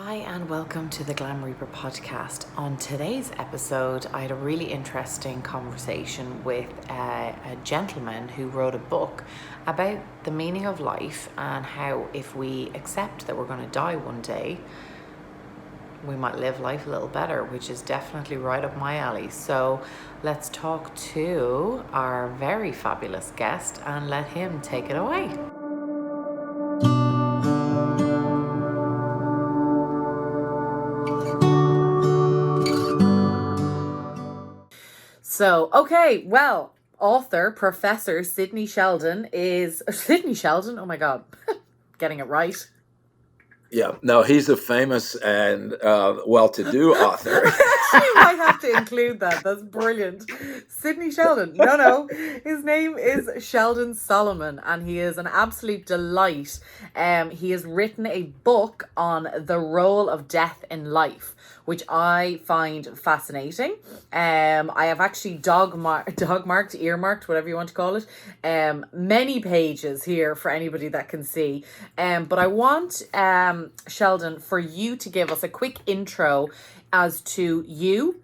Hi, and welcome to the Glam Reaper podcast. On today's episode, I had a really interesting conversation with a gentleman who wrote a book about the meaning of life and how, if we accept that we're going to die one day, we might live life a little better, which is definitely right up my alley. So let's talk to our very fabulous guest and let him take it away. Okay, author, Professor Sidney Sheldon is Sidney Sheldon. Oh my God, getting it right. Yeah, no, he's a famous and well-to-do author. You might have to include that. That's brilliant. Sidney Sheldon. No. His name is Sheldon Solomon, and he is an absolute delight. He has written a book on the role of death in life, which I find fascinating. I have actually earmarked, whatever you want to call it, many pages here for anybody that can see. But I want Sheldon, for you to give us a quick intro as to you,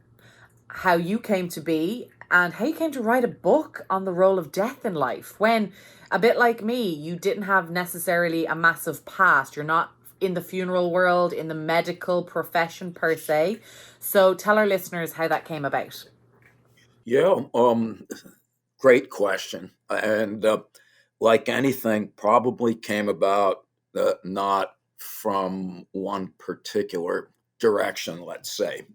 how you came to be, and how you came to write a book on the role of death in life when, a bit like me, you didn't have necessarily a massive past. You're not in the funeral world, in the medical profession per se. So tell our listeners how that came about. Yeah, great question. And like anything, probably came about not from one particular direction, let's say.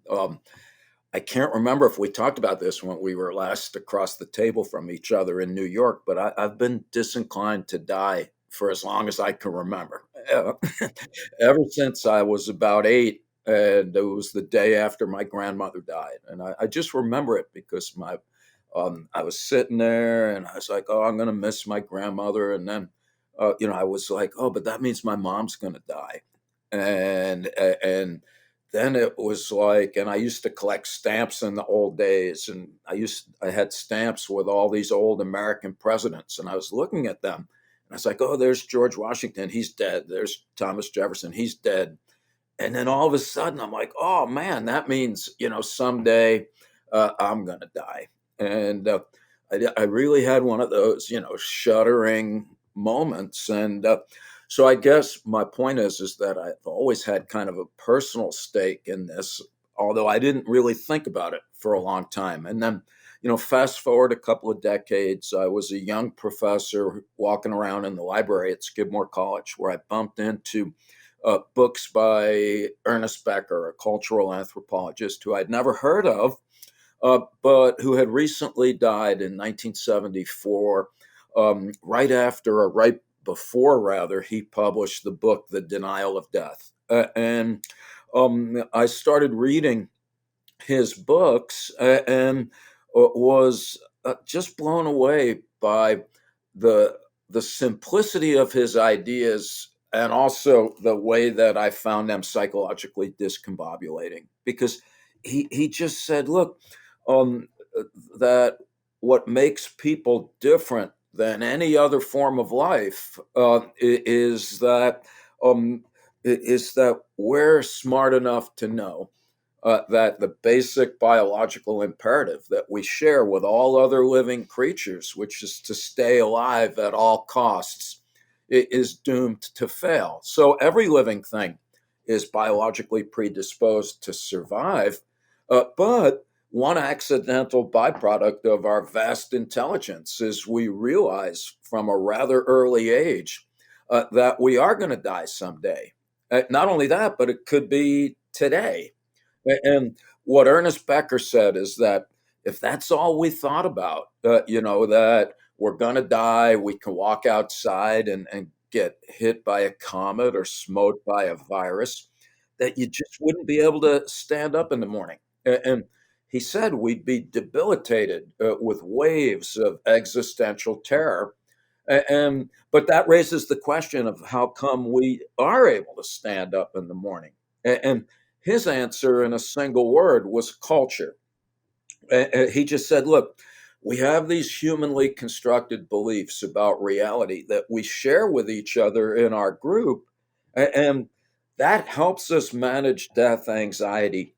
I can't remember if we talked about this when we were last across the table from each other in New York, but I've been disinclined to die for as long as I can remember. Ever since I was about 8, and it was the day after my grandmother died. And I just remember it because I was sitting there and I was like, oh, I'm going to miss my grandmother. And then, I was like, oh, but that means my mom's going to die. And then it was like, and I used to collect stamps in the old days, and I had stamps with all these old American presidents, and I was looking at them, and I was like, oh, there's George Washington, he's dead. There's Thomas Jefferson, he's dead. And then all of a sudden, I'm like, oh man, that means someday I'm gonna die. And I really had one of those shuddering moments, and so I guess my point is that I've always had kind of a personal stake in this, although I didn't really think about it for a long time. And then, fast forward a couple of decades, I was a young professor walking around in the library at Skidmore College, where I bumped into books by Ernest Becker, a cultural anthropologist who I'd never heard of, but who had recently died in 1974, right before, rather, he published the book, The Denial of Death. And I started reading his books and was just blown away by the the simplicity of his ideas and also the way that I found them psychologically discombobulating. Because he just said, look, um, that what makes people different than any other form of life um, is that we're smart enough to know that the basic biological imperative that we share with all other living creatures, which is to stay alive at all costs, is doomed to fail. So every living thing is biologically predisposed to survive, but one accidental byproduct of our vast intelligence is we realize from a rather early age that we are going to die someday. Not only that, but it could be today. And what Ernest Becker said is that if that's all we thought about, that we're going to die, we can walk outside and get hit by a comet or smote by a virus, that you just wouldn't be able to stand up in the morning. And he said we'd be debilitated with waves of existential terror. But that raises the question of how come we are able to stand up in the morning. And his answer in a single word was culture. He just said, look, we have these humanly constructed beliefs about reality that we share with each other in our group. And that helps us manage death anxiety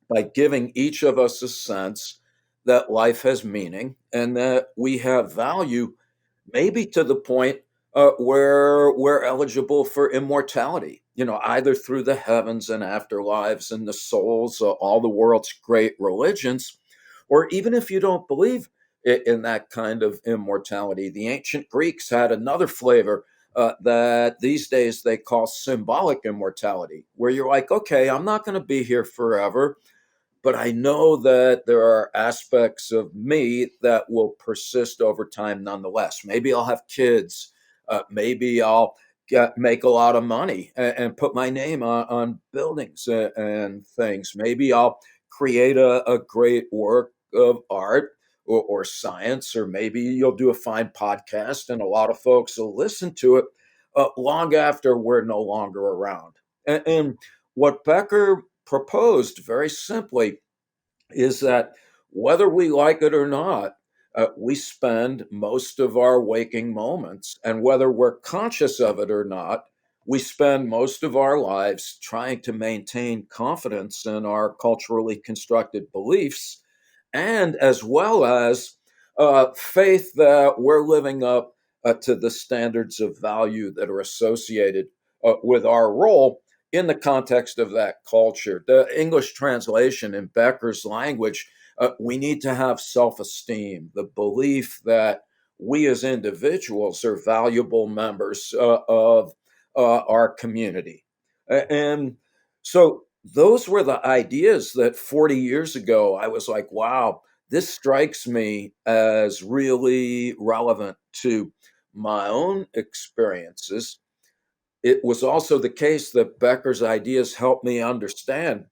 by giving each of us a sense that life has meaning and that we have value, maybe to the point where we're eligible for immortality, either through the heavens and afterlives and the souls, all the world's great religions, or even if you don't believe in that kind of immortality. The ancient Greeks had another flavor that these days they call symbolic immortality, where you're like, okay, I'm not going to be here forever, but I know that there are aspects of me that will persist over time nonetheless. Maybe I'll have kids. Maybe I'll make a lot of money and put my name on buildings and things. Maybe I'll create a great work of art or science, or maybe you'll do a fine podcast and a lot of folks will listen to it long after we're no longer around. And what Becker proposed very simply is that whether we like it or not, we spend most of our waking moments, and whether we're conscious of it or not, we spend most of our lives trying to maintain confidence in our culturally constructed beliefs, and as well as faith that we're living up to the standards of value that are associated with our role in the context of that culture. The English translation in Becker's language, we need to have self esteem, the belief that we as individuals are valuable members of our community. And so those were the ideas that 40 years ago I was like, wow, this strikes me as really relevant to my own experiences. It was also the case that Becker's ideas helped me understand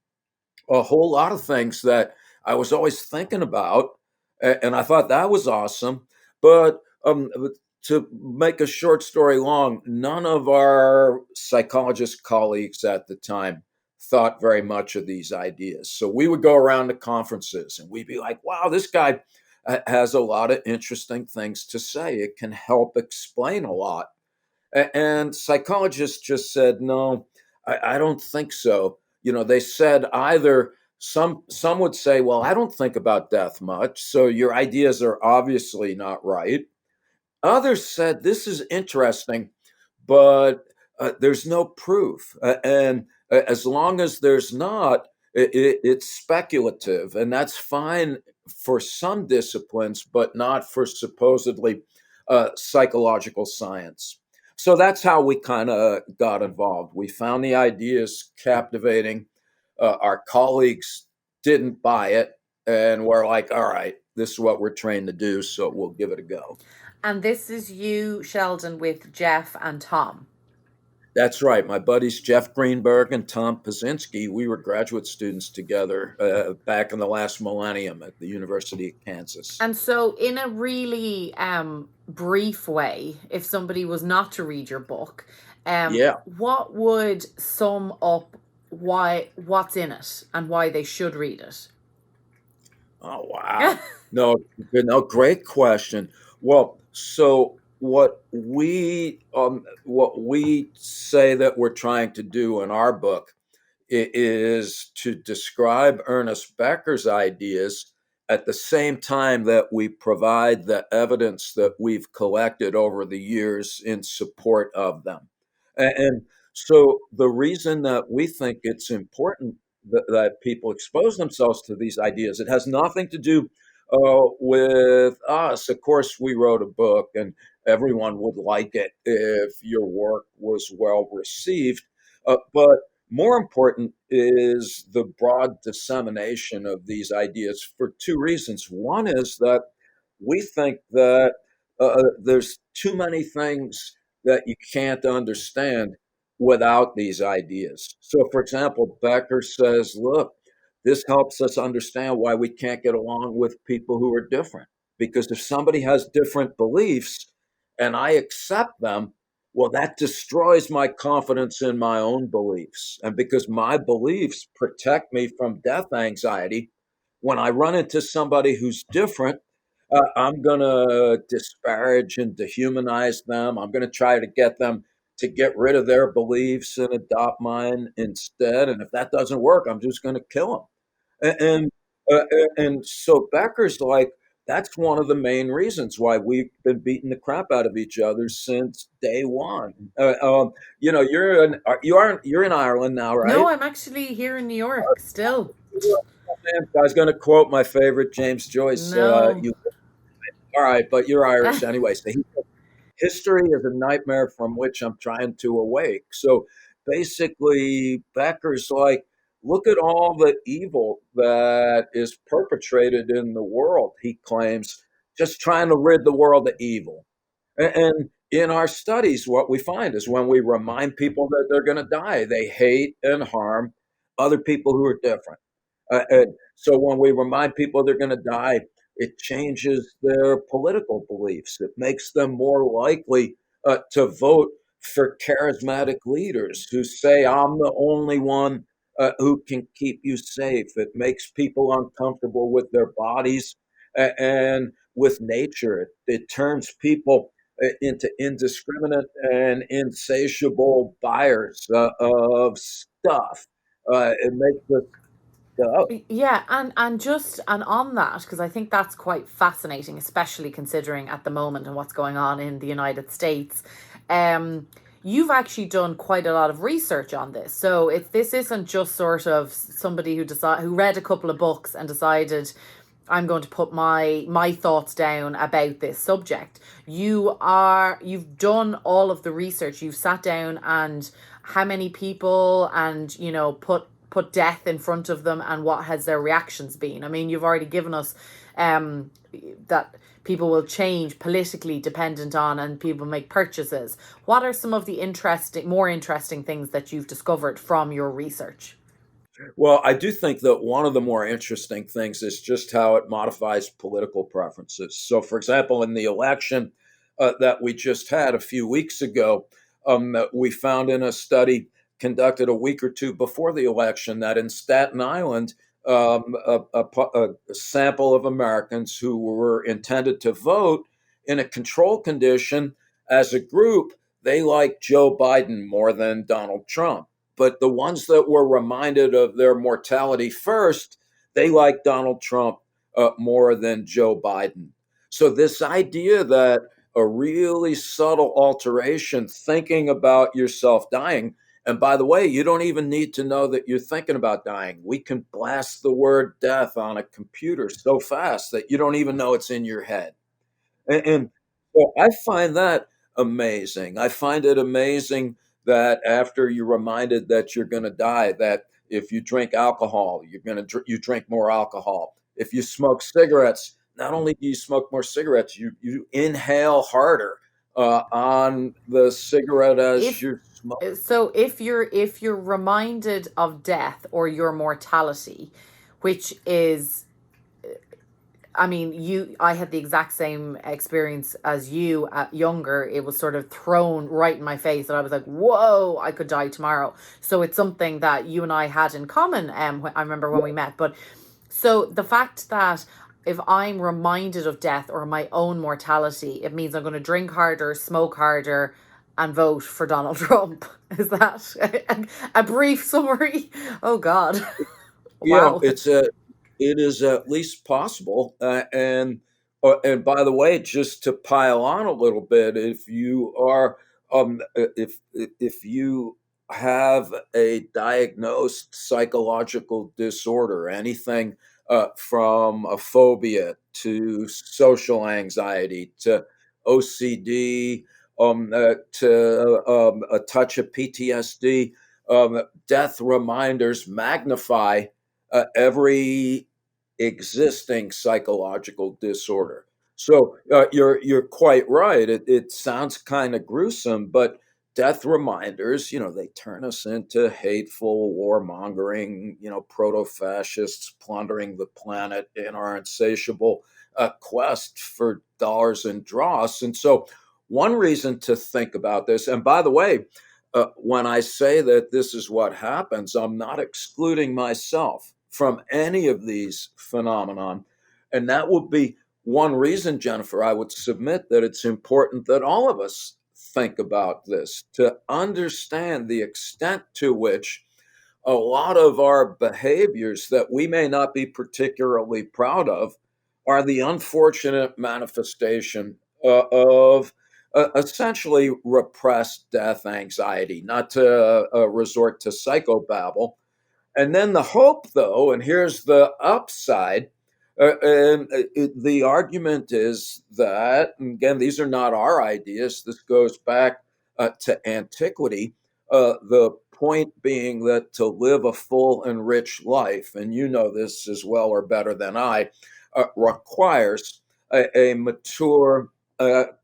a whole lot of things that I was always thinking about, and I thought that was awesome. But to make a short story long, none of our psychologist colleagues at the time thought very much of these ideas. So we would go around to conferences and we'd be like, wow, this guy has a lot of interesting things to say. It can help explain a lot. And psychologists just said, no, I don't think so. They said either some would say, well, I don't think about death much, so your ideas are obviously not right. Others said, this is interesting, but there's no proof. And as long as there's not, it's speculative. And that's fine for some disciplines, but not for supposedly psychological science. So that's how we kind of got involved. We found the ideas captivating. Our colleagues didn't buy it. And we're like, all right, this is what we're trained to do. So we'll give it a go. And this is you, Sheldon, with Jeff and Tom. That's right. My buddies Jeff Greenberg and Tom Pozinski, we were graduate students together back in the last millennium at the University of Kansas. And so, in a really brief way, if somebody was not to read your book, Yeah. what would sum up what's in it and why they should read it? Oh, wow. No, great question. Well, so what we say that we're trying to do in our book is to describe Ernest Becker's ideas at the same time that we provide the evidence that we've collected over the years in support of them. And so the reason that we think it's important that people expose themselves to these ideas, it has nothing to do with us. Of course, we wrote a book and everyone would like it if your work was well received. But more important is the broad dissemination of these ideas for two reasons. One is that we think that there's too many things that you can't understand without these ideas. So, for example, Becker says, look, this helps us understand why we can't get along with people who are different. Because if somebody has different beliefs and I accept them, well, that destroys my confidence in my own beliefs. And because my beliefs protect me from death anxiety, when I run into somebody who's different, I'm going to disparage and dehumanize them. I'm going to try to get them to get rid of their beliefs and adopt mine instead. And if that doesn't work, I'm just going to kill them. And so Becker's like, that's one of the main reasons why we've been beating the crap out of each other since day one. You're in Ireland now, No, right? I'm actually here in New York still. I was going to quote my favorite James Joyce. No. You all right, but you're Irish anyway. So history is a nightmare from which I'm trying to awake. So basically, Becker's like, look at all the evil that is perpetrated in the world, he claims, just trying to rid the world of evil. And in our studies, what we find is when we remind people that they're going to die, they hate and harm other people who are different. And so when we remind people they're going to die, it changes their political beliefs. It makes them more likely to vote for charismatic leaders who say, I'm the only one who can keep you safe. It makes people uncomfortable with their bodies and with nature. It turns people into indiscriminate and insatiable buyers of stuff. It makes us go. Yeah, and on that, because I think that's quite fascinating, especially considering at the moment and what's going on in the United States. Um, you've actually done quite a lot of research on this, so this isn't just sort of somebody who read a couple of books and decided I'm going to put my thoughts down about this subject. You've done all of the research. You've sat down and how many people and put death in front of them and what has their reactions been. I mean, you've already given us um that people will change politically dependent on and people make purchases. What are some of the more interesting things that you've discovered from your research? Well, I do think that one of the more interesting things is just how it modifies political preferences. So, for example, in the election that we just had a few weeks ago, we found in a study conducted a week or two before the election that in Staten Island, a sample of Americans who were intended to vote in a control condition as a group, they liked Joe Biden more than Donald Trump. But the ones that were reminded of their mortality first, they like Donald Trump more than Joe Biden. So, this idea that a really subtle alteration, thinking about yourself dying, and by the way, you don't even need to know that you're thinking about dying. We can blast the word death on a computer so fast that you don't even know it's in your head. And so I find that amazing. I find it amazing that after you're reminded that you're going to die, that if you drink alcohol, you drink more alcohol. If you smoke cigarettes, not only do you smoke more cigarettes, you inhale harder on the cigarette as If you smoke. if you're reminded of death or your mortality, which is, I mean, I had the exact same experience as you at younger. It was sort of thrown right in my face, and I was like, "Whoa, I could die tomorrow." So it's something that you and I had in common. I remember when we met. But so the fact that if I'm reminded of death or my own mortality, it means I'm going to drink harder, smoke harder, and vote for Donald Trump. Is that a brief summary? Oh God, Yeah, wow. it is at least possible. And by the way, just to pile on a little bit, if you have a diagnosed psychological disorder, anything from a phobia to social anxiety to OCD, to a touch of PTSD, death reminders magnify every existing psychological disorder. So you're quite right. It sounds kind of gruesome, but death reminders, they turn us into hateful, warmongering, proto-fascists plundering the planet in our insatiable quest for dollars and dross. And so, one reason to think about this, and by the way, when I say that this is what happens, I'm not excluding myself from any of these phenomenon. And that would be one reason, Jennifer, I would submit that it's important that all of us think about this, to understand the extent to which a lot of our behaviors that we may not be particularly proud of are the unfortunate manifestation of essentially repressed death anxiety, not to resort to psychobabble. And then the hope, though, and here's the upside. The argument is that, and again, these are not our ideas. This goes back to antiquity. The point being that to live a full and rich life, and you know this as well or better than I, requires a mature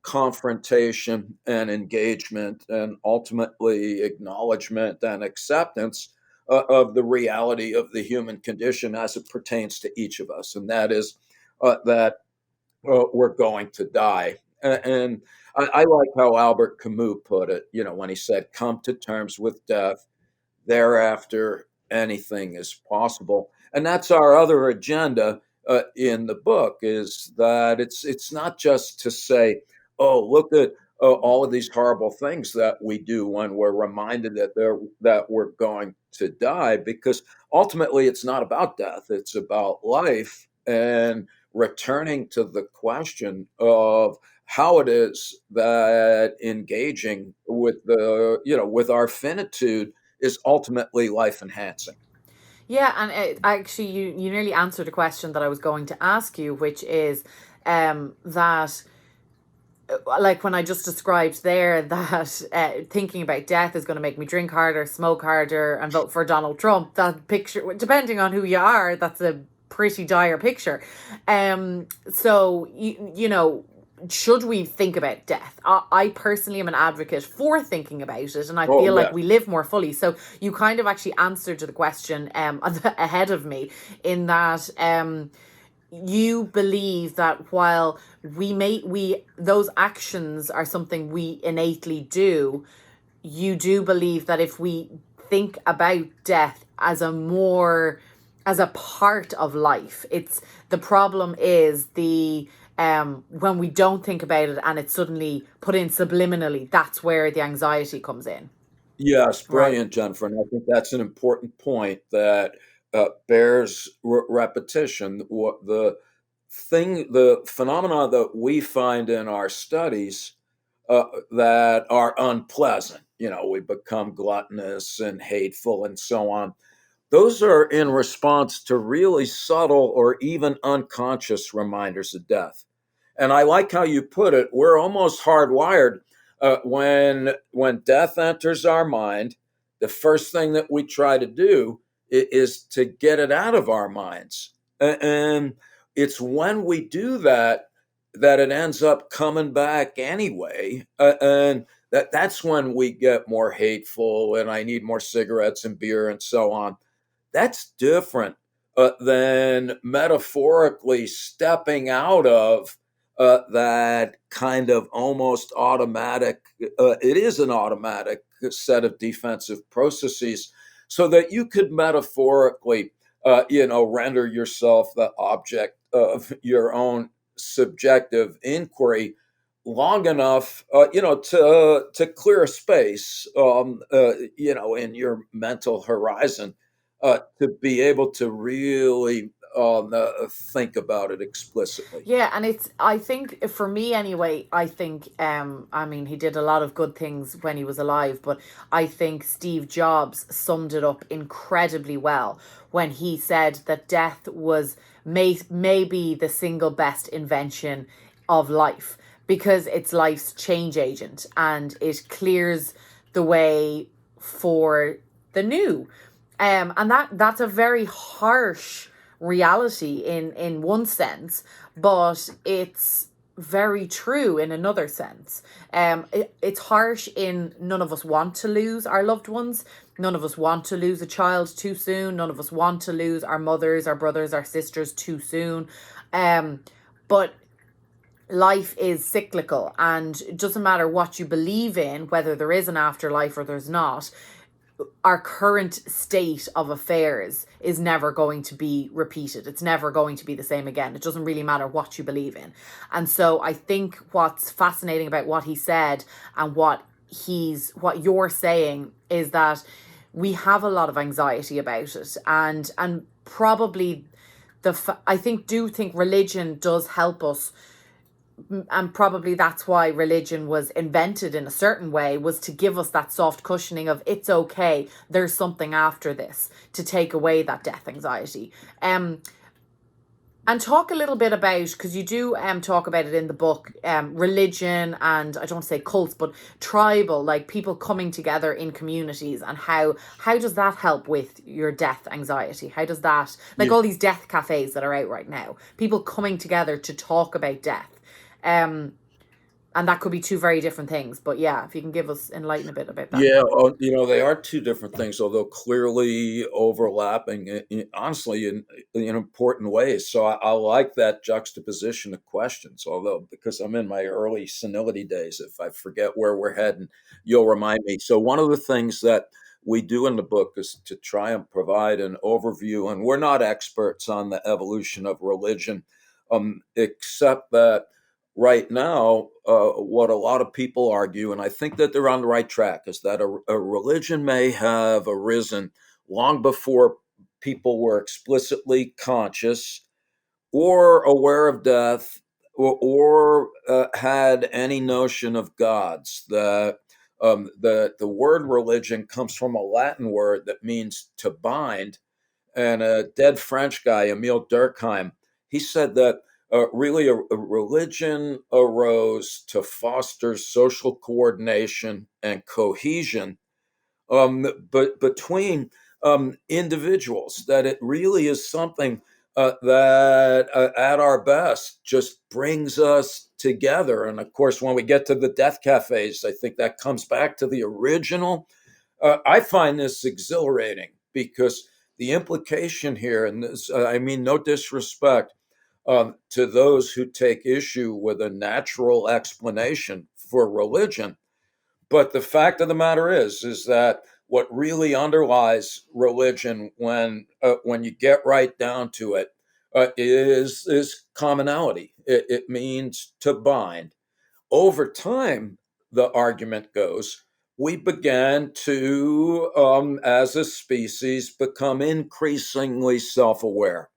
confrontation and engagement, and ultimately acknowledgement and acceptance of the reality of the human condition as it pertains to each of us, and that is that we're going to die. And I like how Albert Camus put it, when he said, "Come to terms with death. Thereafter, anything is possible." And that's our other agenda in the book, is that it's not just to say, "Oh, look at all of these horrible things that we do," when we're reminded that we're going to die, because ultimately it's not about death; it's about life, and returning to the question of how it is that engaging with with our finitude is ultimately life enhancing. Yeah, and actually, you nearly answered a question that I was going to ask you, which is that, like when I just described there, that thinking about death is going to make me drink harder, smoke harder, and vote for Donald Trump. That picture, depending on who you are, that's a pretty dire picture. So should we think about death? I personally am an advocate for thinking about it, and I Oh, feel like yeah. we live more fully. So you kind of actually answered the question ahead of me, in that you believe that while we those actions are something we innately do, you do believe that if we think about death as a part of life, it's the problem is the when we don't think about it and it's suddenly put in subliminally, that's where the anxiety comes in. Yes, Right. brilliant, Jennifer. And I think that's an important point that bears repetition. What the phenomena that we find in our studies that are unpleasant, we become gluttonous and hateful and so on. Those are in response to really subtle or even unconscious reminders of death. And I like how you put it. We're almost hardwired. When death enters our mind, the first thing that we try to do is to get it out of our minds. And it's when we do that that it ends up coming back anyway. And that's when we get more hateful, and I need more cigarettes and beer and so on. That's different than metaphorically stepping out of that kind of almost automatic, it is an automatic set of defensive processes, so that you could metaphorically, render yourself the object of your own subjective inquiry long enough, to clear a space, in your mental horizon, to be able to really think about it explicitly. Yeah, and it's, I think for me anyway, I think I mean, he did a lot of good things when he was alive, but I think Steve Jobs summed it up incredibly well when he said that death was maybe the single best invention of life, because it's life's change agent and it clears the way for the new. And that's a very harsh reality in one sense, but it's very true in another sense. It's harsh in none of us want to lose our loved ones. None of us want to lose a child too soon. None of us want to lose our mothers, our brothers, our sisters too soon. But life is cyclical, and it doesn't matter what you believe in, whether there is an afterlife or there's not. our current state of affairs is never going to be repeated. It's never going to be the same again. It doesn't really matter what you believe in. And so I think what's fascinating about what he said and what you're saying is that we have a lot of anxiety about it, and probably I think religion does help us, and probably that's why religion was invented in a certain way, was to give us that soft cushioning of it's okay, there's something after this, to take away that death anxiety. And talk a little bit about, because you do talk about it in the book, religion, and I don't want to say cults, but tribal, like people coming together in communities, and how does that help with your death anxiety? How does that, like Yeah. all these death cafes that are out right now, people coming together to talk about death, um and that could be two very different things. But yeah, if you can give us enlighten a bit about that. Yeah, they are two different things, although clearly overlapping, honestly, in important ways. So I like that juxtaposition of questions, although because I'm in my early senility days, if I forget where we're heading, you'll remind me. So one of the things that we do in the book is to try and provide an overview, and we're not experts on the evolution of religion, except that right now, what a lot of people argue, and I think that they're on the right track, is that a religion may have arisen long before people were explicitly conscious or aware of death, or had any notion of gods. The word religion comes from a Latin word that means to bind, and a dead French guy, Emile Durkheim, he said that really a religion arose to foster social coordination and cohesion, but between individuals, that it really is something that at our best just brings us together. And of course, when we get to the death cafes, I think that comes back to the original. I find this exhilarating because the implication here, and this, I mean, no disrespect to those who take issue with a natural explanation for religion, but the fact of the matter is that what really underlies religion, when you get right down to it, is commonality. It means to bind. Over time, the argument goes, we began to, as a species, become increasingly self-aware,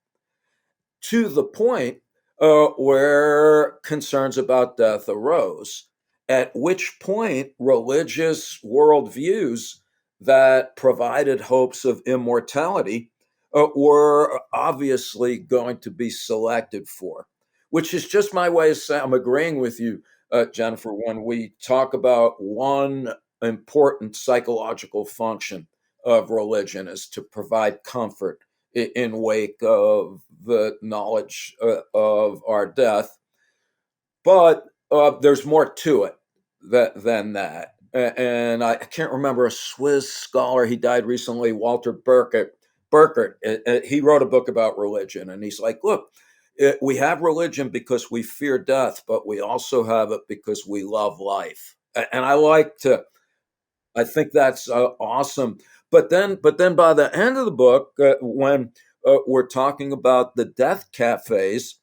to the point where concerns about death arose, at which point religious worldviews that provided hopes of immortality were obviously going to be selected for, which is just my way of saying I'm agreeing with you, Jennifer, when we talk about one important psychological function of religion is to provide comfort in wake of the knowledge of our death. But there's more to it than that. And I can't remember a Swiss scholar, he died recently, Walter Burkert. He wrote a book about religion, and he's like, look, we have religion because we fear death, but we also have it because we love life. And I think that's awesome. But then, by the end of the book, when we're talking about the death cafes,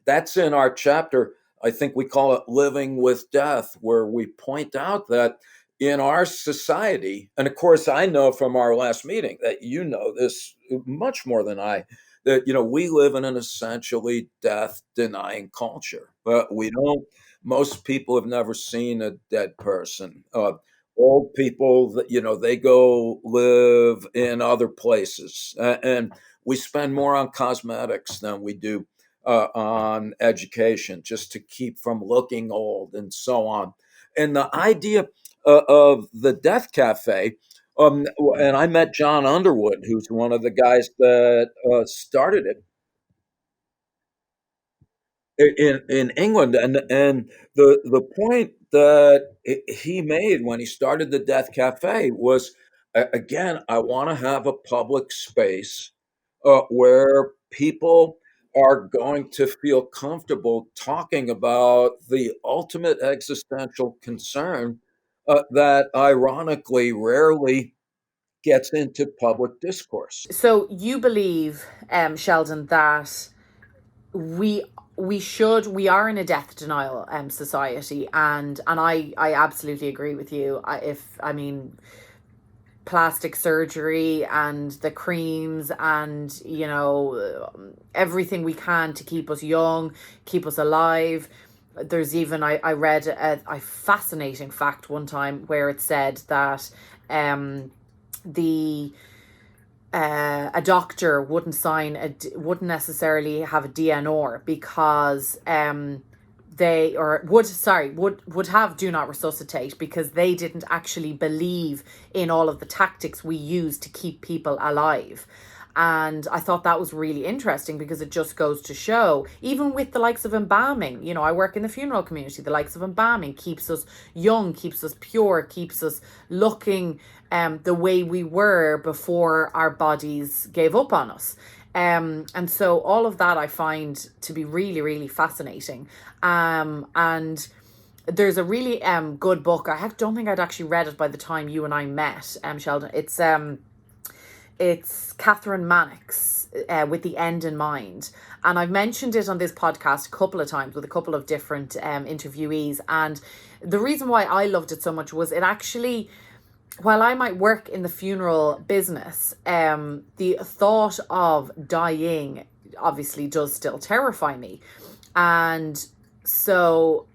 that's in our chapter. I think we call it "Living with Death," where we point out that in our society, and of course, I know from our last meeting that you know this much more than I, that we live in an essentially death-denying culture. But we don't. Most people have never seen a dead person. Old people, that they go live in other places, and we spend more on cosmetics than we do on education, just to keep from looking old and so on. And the idea of the Death Cafe, and I met John Underwood, who's one of the guys that started it in England, and the point that he made when he started the Death Cafe was, again, I want to have a public space where people are going to feel comfortable talking about the ultimate existential concern that ironically rarely. gets into public discourse. So you believe, Sheldon, that we we are in a death denial society, and I absolutely agree with you. I mean, plastic surgery and the creams and everything we can to keep us young, keep us alive. There's even I read a fascinating fact one time where it said that the a doctor wouldn't necessarily have a DNR because they or would have do not resuscitate because they didn't actually believe in all of the tactics we use to keep people alive. And I thought that was really interesting because it just goes to show, even with the likes of embalming, I work in the funeral community, the likes of embalming keeps us young, keeps us pure, keeps us looking the way we were before our bodies gave up on us. And so all of that I find to be really, really fascinating. And there's a really good book. I don't think I'd actually read it by the time you and I met, Sheldon. It's Catherine Mannix, With the End in Mind. And I've mentioned it on this podcast a couple of times with a couple of different interviewees. And the reason why I loved it so much was it actually, while I might work in the funeral business, the thought of dying obviously does still terrify me. And so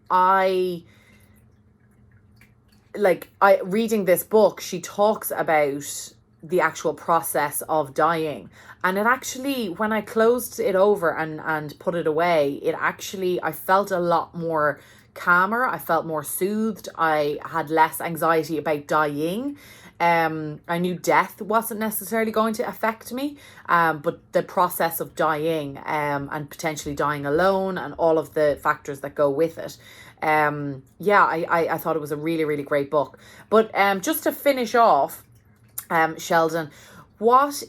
reading this book, she talks about the actual process of dying. And it actually, when I closed it over and put it away, I felt a lot more calmer. I felt more soothed. I had less anxiety about dying. I knew death wasn't necessarily going to affect me, but the process of dying and potentially dying alone and all of the factors that go with it. I thought it was a really, really great book. But just to finish off, Sheldon, what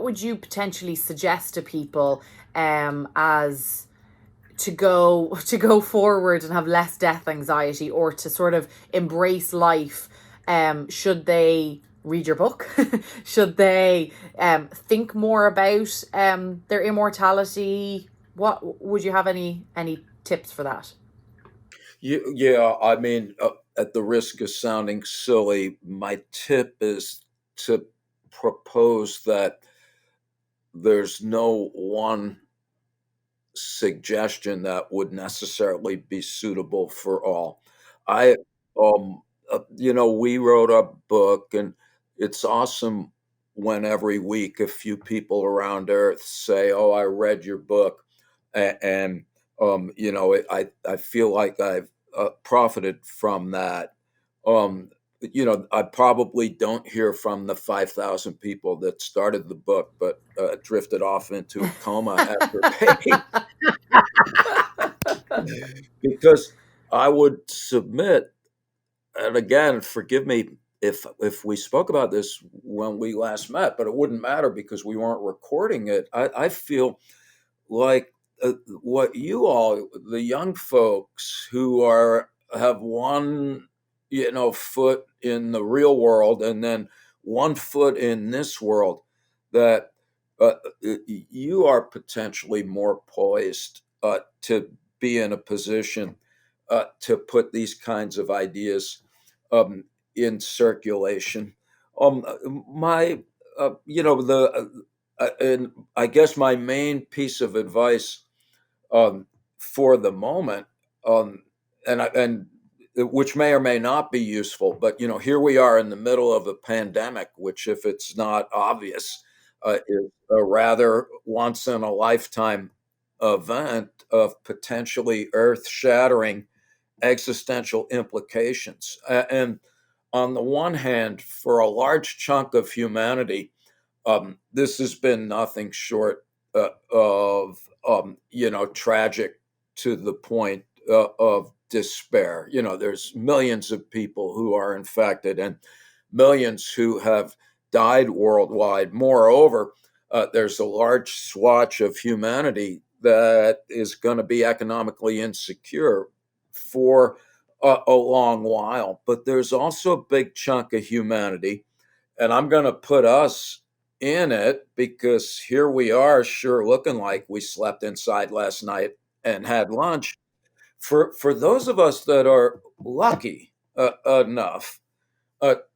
would you potentially suggest to people as to go forward and have less death anxiety, or to sort of embrace life? Should they read your book? Should they think more about their immortality? What would you have any tips for that? Yeah, I mean, at the risk of sounding silly, my tip is to propose that there's no one suggestion that would necessarily be suitable for all. I, we wrote a book, and it's awesome when every week a few people around Earth say, "Oh, I read your book," and I feel like I've profited from that. Um, I probably don't hear from the 5,000 people that started the book, but drifted off into a coma after paying. Because I would submit, and again, forgive me if we spoke about this when we last met, but it wouldn't matter because we weren't recording it. I feel like what you all, the young folks who have one, foot in the real world and then one foot in this world, that you are potentially more poised to be in a position to put these kinds of ideas um, in circulation. Um, my, the and I guess my main piece of advice for the moment, um, and which may or may not be useful, but here we are in the middle of a pandemic, which, if it's not obvious, is a rather once in a lifetime event of potentially earth shattering existential implications. And on the one hand, for a large chunk of humanity, this has been nothing short of tragic, to the point of despair. There's millions of people who are infected and millions who have died worldwide. Moreover, there's a large swatch of humanity that is going to be economically insecure for a long while, but there's also a big chunk of humanity, and I'm going to put us in it because here we are, sure looking like we slept inside last night and had lunch. For those of us that are lucky enough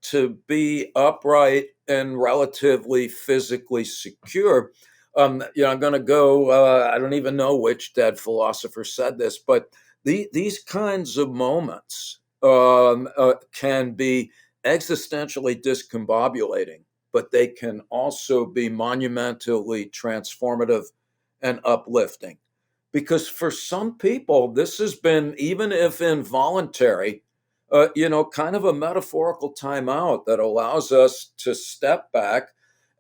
to be upright and relatively physically secure. I'm going to go. I don't even know which dead philosopher said this, but these kinds of moments can be existentially discombobulating, but they can also be monumentally transformative and uplifting. Because for some people, this has been, even if involuntary, kind of a metaphorical timeout that allows us to step back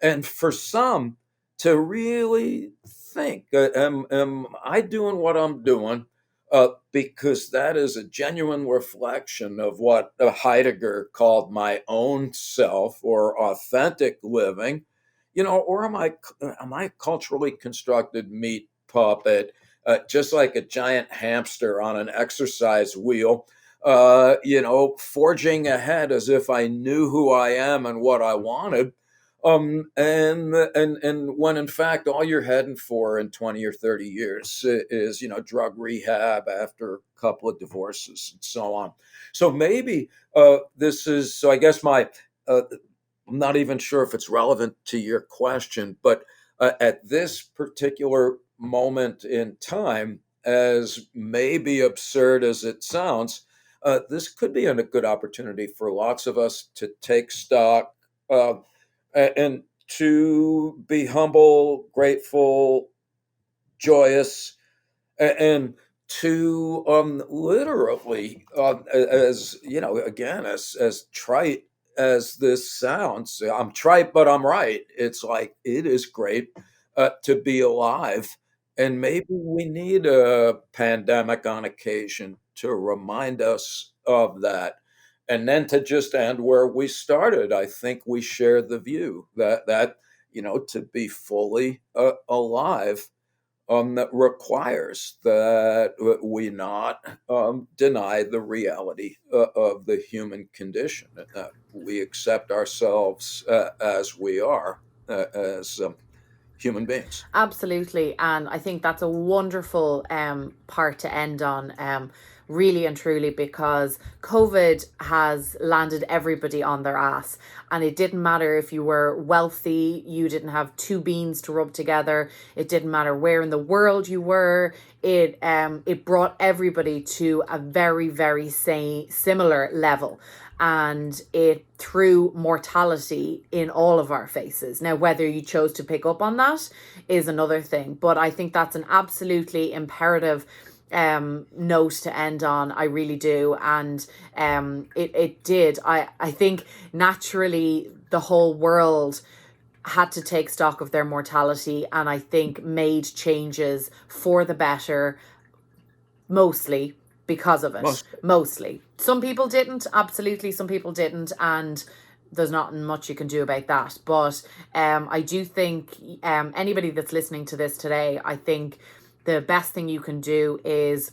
and for some to really think, am I doing what I'm doing? Because that is a genuine reflection of what Heidegger called my own self or authentic living, or am I a culturally constructed meat puppet, just like a giant hamster on an exercise wheel, forging ahead as if I knew who I am and what I wanted. And when in fact all you're heading for in 20 or 30 years is, drug rehab after a couple of divorces and so on. So maybe this is, so I guess I'm not even sure if it's relevant to your question, but at this particular moment in time, as maybe absurd as it sounds, this could be a good opportunity for lots of us to take stock and to be humble, grateful, joyous, and to literally, as again, as trite as this sounds, I'm trite, but I'm right. It's like it is great to be alive, and maybe we need a pandemic on occasion to remind us of that. And then to just end where we started, I think we share the view that to be fully alive that requires that we not deny the reality of the human condition, and that we accept ourselves as we are, as human beings. Absolutely. And I think that's a wonderful part to end on, really and truly, because COVID has landed everybody on their ass. And it didn't matter if you were wealthy, you didn't have two beans to rub together. It didn't matter where in the world you were. It brought everybody to a very, very similar level, and it threw mortality in all of our faces. Now, whether you chose to pick up on that is another thing, but I think that's an absolutely imperative note to end on. I really do. And it did. I think naturally the whole world had to take stock of their mortality, and I think made changes for the better, mostly because of it. Mostly. Some people didn't, absolutely, some people didn't, and there's not much you can do about that. But I do think anybody that's listening to this today, I think the best thing you can do is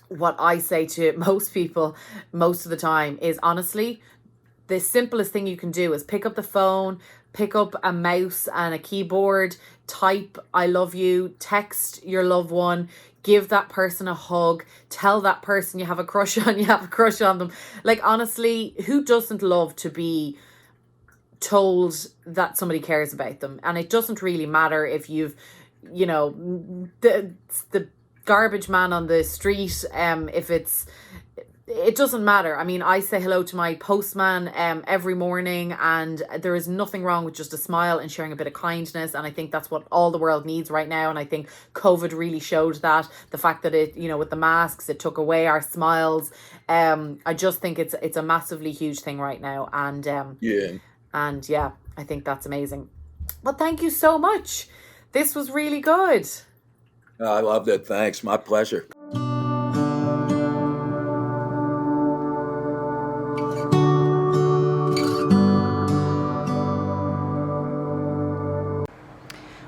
what I say to most people most of the time is, honestly, the simplest thing you can do is pick up the phone, pick up a mouse and a keyboard, type "I love you," text your loved one, give that person a hug, tell that person you have a crush on them. Like, honestly, who doesn't love to be told that somebody cares about them? And it doesn't really matter if you've, the garbage man on the street, it doesn't matter. I mean, I say hello to my postman every morning, and there is nothing wrong with just a smile and sharing a bit of kindness. And I think that's what all the world needs right now. And I think COVID really showed that. The fact that it, with the masks, it took away our smiles. I just think it's a massively huge thing right now. And yeah, I think that's amazing. But thank you so much. This was really good. I loved it. Thanks. My pleasure.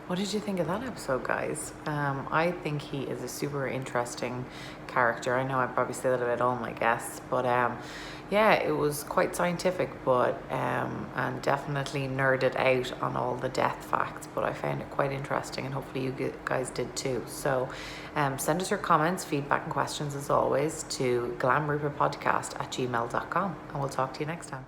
What did you think of that episode, guys? I think he is a super interesting character. I know I probably say that about all my guests, but yeah, it was quite scientific, but and definitely nerded out on all the death facts. But I found it quite interesting, and hopefully you guys did too. So send us your comments, feedback, and questions as always to glamreaperpodcast@gmail.com, and we'll talk to you next time.